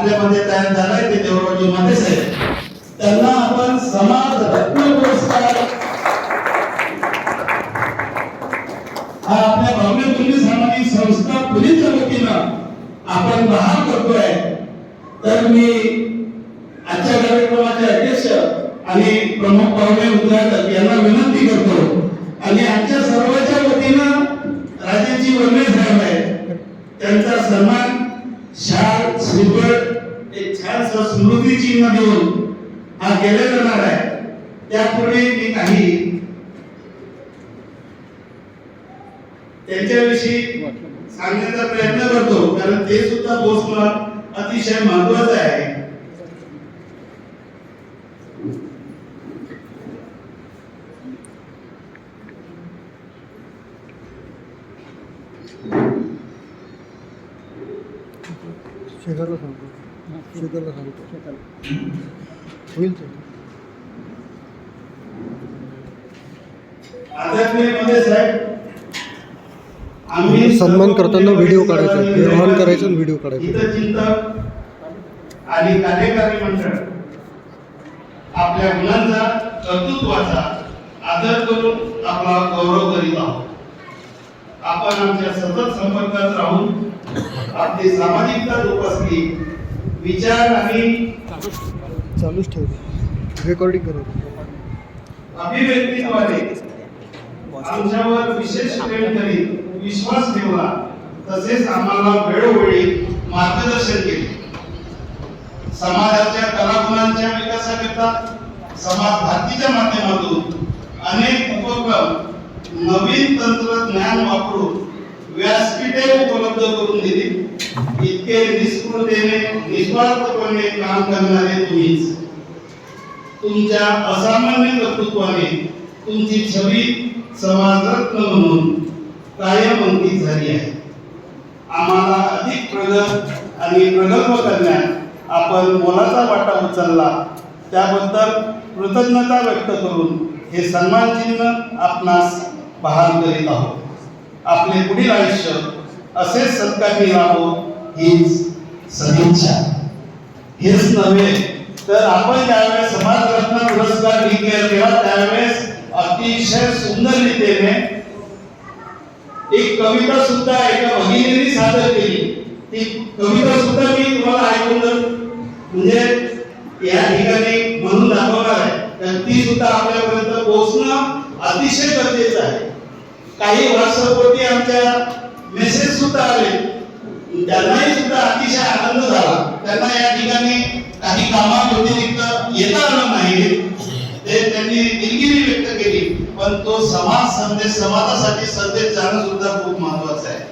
आपल्यामध्ये तयार झालाय ते देवरावजी माने साहेब, त्यांना आपण समाज रत्न पुरस्कार हा आपल्या भावने पुणे सामाजिक संस्था पुणेच्या वतीनं आपण बहाल करतोय. तर मी आजच्या कार्यक्रमाचे अध्यक्ष आणि प्रमुख पाहुणे उद्घाटक यांना विनंती करतो आणि आमच्या सर्वांच्या वतीनं राजेशजी वर्मे साहेब आहेत, त्यांचा सन्मान शाल श्रीफळ एक छानसं स्मृती चिन्ह देऊन हा केला जाणार आहे. त्यापूर्वी मी काही त्यांच्याविषयी सांगण्याचा प्रयत्न करतो, कारण ते सुद्धा भोसला अतिशय महत्वाचं आहे. शेखरला सांगतो, शेखरला सांगतो होईल ते. आदरणीय मध्ये साहेब, आम्ही सन्मान करताना व्हिडिओ काढायचा, आवाहन करायचं आणि व्हिडिओ काढायचा. हितचिंतक आणि कार्यकारी मंडळ आपल्या मुलांचा कर्तृत्वाचा आदर करून आपला गौरव करीत आहोत. आपण आमच्या सतत संपर्कात राहून आपली सामाजिकता जोपासली, विचार आणि चालूच ठेवले, रेकॉर्डिंग करायचं. अभिव्यक्तीद्वारे आमच्यावर विशेष प्रेम करीत विश्वास ठेवला, तसेच आम्हाला वेळोवेळी मार्गदर्शन केले. समाजाच्या कलागुणांच्या विकासाकरिता समाज भारतीच्या माध्यमातून अनेक उपक्रम नवीन तंत्रज्ञान वापरून व्यासपीठे उपलब्ध करून दिली. इतके निस्पृहतेने निस्वार्थपणे काम करणारे तुम्हीच. तुमच्या असामान्य कर्तृत्वाने तुमची छवी समाजरत्न म्हणून कायम अंकित झाली आहे. आम्हाला अधिक प्रगत आणि प्रगल्भ करण्यात आपण मोलाचा वाटा उचलला, त्याबद्दल कृतज्ञता व्यक्त करून हे सन्मान चिन्ह आपणास बहाल करीत आहोत. आपले पुढील आयुष्य असेच सत्कारणी राहो हीच सदिच्छा. हेच नव्हे तर आपण ज्यावेळेस समाजरत्न पुरस्कार डिक्लेअर केला त्यावेळेस अतिशय सुंदर रीतीने एक कविता सुद्धा एका भगिनीने सादर केली. ती कविता सुद्धा मी तुम्हाला ऐकून म्हणजे या ठिकाणी म्हणून दाखवणार आहे, तर ती सुद्धा आपल्यापर्यंत पोहोचणं अतिशय गरजेचं आहे. काही व्हॉट्सअपवरती आमच्या मेसेज सुद्धा आले, त्यांनाही सुद्धा अतिशय आनंद झाला. त्यांना या ठिकाणी काही कामाव्यतिरिक्त येता आलं नाही, ते त्यांनी दिलगिरी व्यक्त केली, पण तो समाज संदेश समाजासाठी संदेश जाणं सुद्धा खूप महत्वाचं आहे.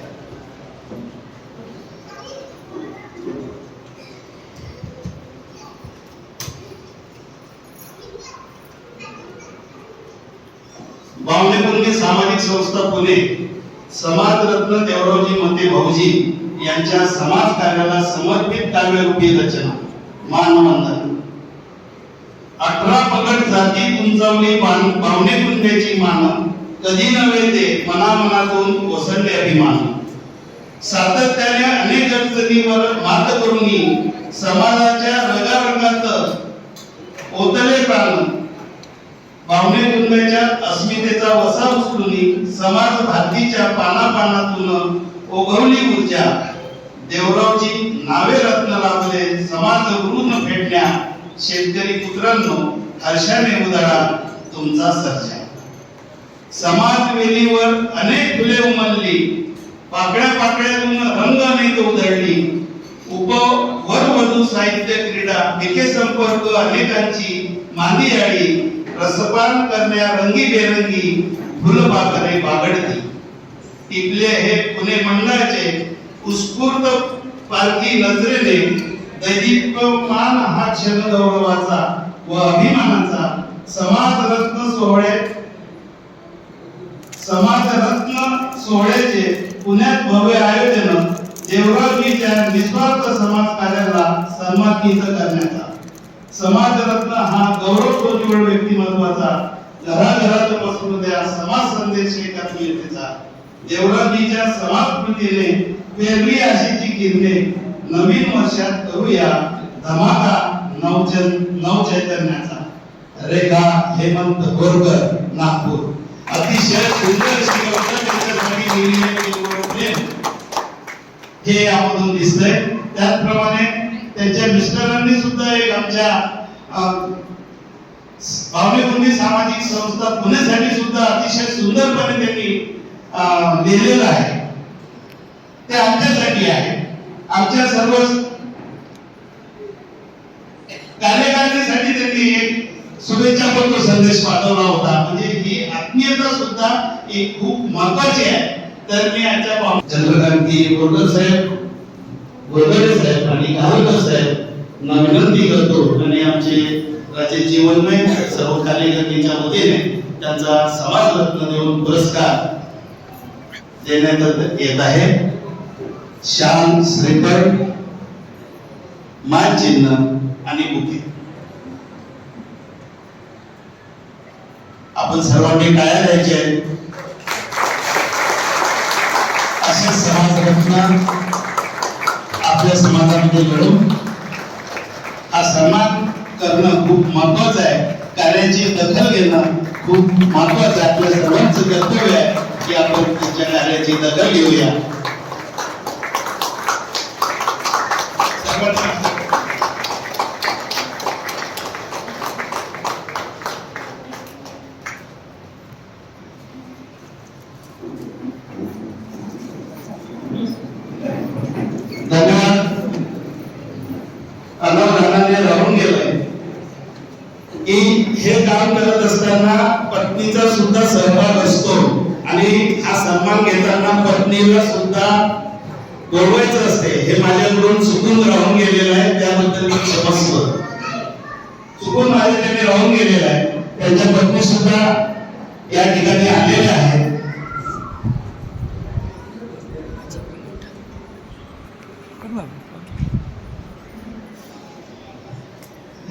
बावनेपल्ली सामाजिक संस्था पुणे समाजरत्न देवरावजी मते भाऊजी यांच्या समाज कार्याला समर्पित काव्यरूपी रचना मानवंदन. 18 पगड जाती उंचावली पावणे कुंड्याची मान, कधी नव्हे ते मनामनातून ओसरले अभिमान. सातत्याने अनेक अडचणीवर मात करून समाजाच्या रंगारंगात ओतले प्राण. पावणे कुंड्याच्या अस्मितेचा वसा उचलून समाज भारतीच्या पानापानातून ओघवली ऊर्जा. देवरावजी नावे रत्न लाभले समाज ऋण फेडण्या. शेतकरी पुत्रांनो हर्षाने उधळा तुमचा सर्जा. समाज वेलीवर अनेक फुले उमलली, पाकळ्या पाकळ्यातून रंग अनेक उधळली. वर वधू साहित्य क्रीडा एके संपर्क अनेकांची मांदी आळी. रसपान करण्या रंगी बेरंगी फुलबागरे बागडती. टिपले हे पुणे मंडळाचे उत्स्फूर्त पारखी नजरेने दैदिप्यमान हा क्षण गौरवाचा व अभिमानाचा. समाजरत्न सोहळ्याचे पुण्यात भव्य आयोजन देवरावजीच्या निस्वार्थ समाज कार्याला सन्मानित करण्याचा. समाजरत्न हा गौरवोज्ज्वल व्यक्तिमत्वाचा घराघरात पसरवणाऱ्या समाज संदेश एकात्मतेचा. देवरावजीच्या समाजकृतीने पेरली आशेची किरणे नवीन वर्षात करूया धमाका नवचैतन्याचा. रेखा हेमंत बोरकर, नागपूर. अतिशय सुंदर अशी कविता त्यांच्यासाठी लिहिली आहे. हे यामधून दिसतंय. त्याचप्रमाणे त्यांच्या मिस्टरांनी सुद्धा एक आमच्या भावनेकुंडी सामाजिक संस्था पुण्यासाठी सुद्धा अतिशय सुंदरपणे त्यांनी लिहिलेलं आहे. ते आमच्यासाठी आहे. आमच्या सर्व कार्यकारिणीसाठी त्यांनी एक शुभेच्छा पत्र संदेश पाठवला होता. म्हणजे ही आत्मीयता सुद्धा एक खूप महत्वाची आहे. तर मी आजच्या चंद्रकांती बोरकर साहेब, बोरगडे साहेब आणि गावकर साहेब ना विनंती करतो आणि आमचे राजे जीवनमय सर्व कार्यकर्त्यांच्या वतीने त्यांचा समाज रत्न देऊन पुरस्कार देण्यात येत आहे. शान श्रीफळ, मानचिन्ह आणि बुके. आपण सर्वांनी टाळ्या द्यायच्या आहेत. असे समाजरत्न आपल्या समाजामध्ये घडून हा सन्मान करणं खूप महत्वाचं आहे. कार्याची दखल घेणं खूप महत्वाचं आहे. आपल्या सर्वांचं कर्तव्य आहे की आपण त्यांच्या कार्याची दखल घेऊया. धन्यवाद. अनावधानाने राहून गेलाय की हे काम करत असताना पत्नीचा सुद्धा सहभाग असतो आणि हा सन्मान घेताना पत्नीला सुद्धा बोलवायचं असते. हे माझ्याकडून चुकून राहून गेलेलं आहे. त्याबद्दल मी क्षमस्व. चुकून माझ्याकडे राहून गेलेलं आहे. त्यांच्या पत्नी सुद्धा या ठिकाणी आलेल्या आहेत.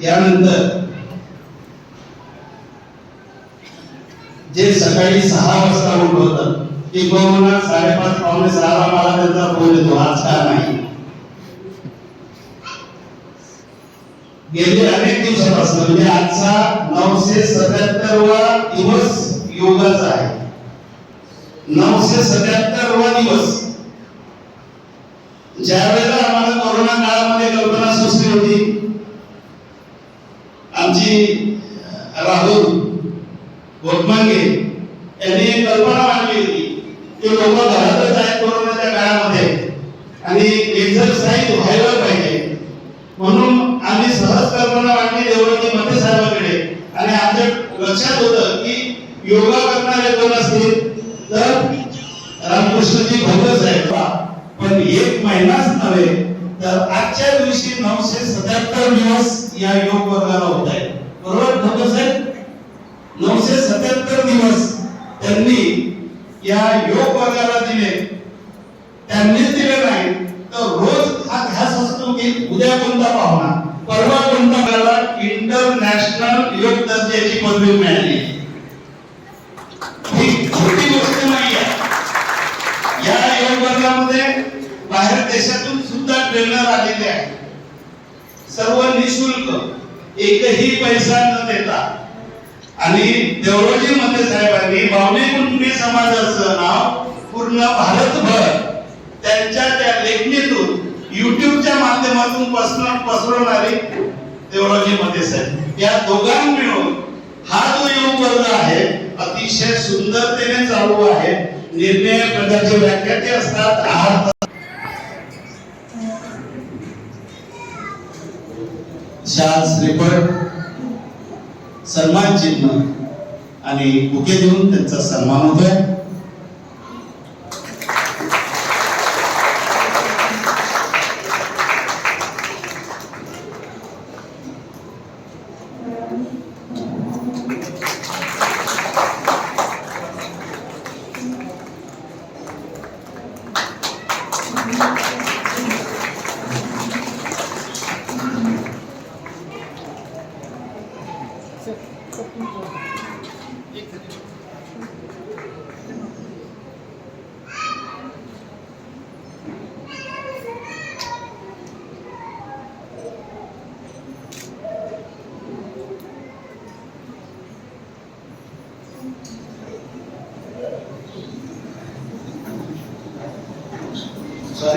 यानंतर जे सकाळी 6 वाजता उठवतात की गोमना 5:30 पावणे 6ला मला त्यांचा फोन येतो, आज का नाही. गेले अनेक दिवसापासून म्हणजे आजचा 977वा दिवस योगाचा आहे. 977वा दिवस. ज्या वेळेला आम्हाला कोरोना काळामध्ये कल्पना सुचली होती, आमची राहुल गोटमांगे यांनी कल्पना मांडली होती की लोक घरातच आहेत कोरोनाच्या काळामध्ये आणि एक्सरसाइज व्हायला पाहिजे. म्हणून आम्ही सहज कल्पना मांडली देवराजी मते साहेबांकडे आणि आमच्या लक्षात होतं की योगा करणारे कोण असतील तर रामकृष्णजी भोगर साहेब. पण एक महिनाच नव्हे तर आजच्या दिवशी 977 दिवस या योग वर्गाला होत आहे. बरोबर भोगर साहेब? 977 दिवस त्यांनी या योग वर्गाला दिले. त्यांनीच दिले नाही तर रोज हा ध्यास असतो की उद्या कोणता पाहुणा, परवा कोणता. मला इंटरनॅशनल योग दर्जाची पदवी मिळाली. ही छोटी गोष्ट नाही आहे. या योग वर्गामध्ये बाहेर देशातून सुद्धा ट्रेनर आलेले आहेत. सर्व निशुल्क, एकही पैसा न देता. आणि देवराजी मते साहेबांनी भावनेकुंडी समाजाचं नाव पूर्ण भारतभर त्यांच्या त्या लेखणीतून युट्यूबच्या माध्यमातून पसरवणारे देवराजी मते साहेब. या दोघांनी मिळून हा जो योग वर्ग आहे अतिशय सुंदरतेने चालू आहे. निर्णय प्रकारचे व्याख्या ते असतात. आहार शाल श्रीफळ, सन्मान चिन्ह आणि बुके देऊन त्यांचा सन्मान होतोय.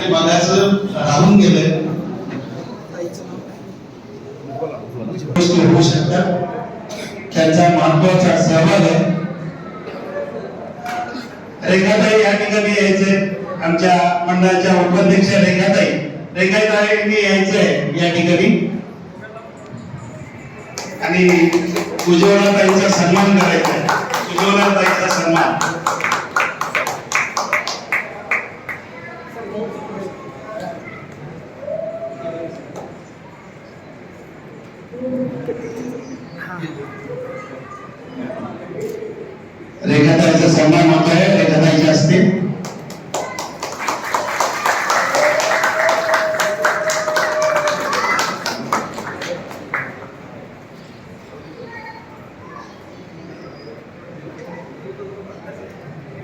ते बघायचं राहून गेलंय. गोष्टी होऊ शकतात, त्यांचा महत्वाचा सहभाग आहे. रेखाताई या ठिकाणी यायचे, आमच्या मंडळाच्या उपाध्यक्ष रेखाताईंनी यायचंय या ठिकाणी आणि उज्ज्वला ताईचा सन्मान करायचा आहे. उज्ज्वला ताईचा सन्मान. रेखाताईचा सन्मान होत आहे, रेखाताईच्या हस्ते.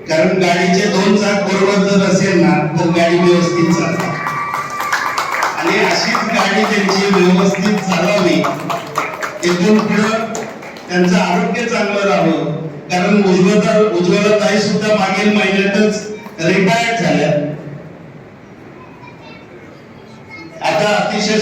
कारण गाडीचे 2 चाक बरोबर जर असेल ना तर गाडी व्यवस्थित चालते आणि अशीच गाडी त्यांची व्यवस्थित चालवावी. इथून पुढं त्यांचं आरोग्य चांगलं राहावं. कारण उज्ज्वला ताई सुद्धा मागील महिन्यातच रिटायर्ड झाल्या. आता अतिशय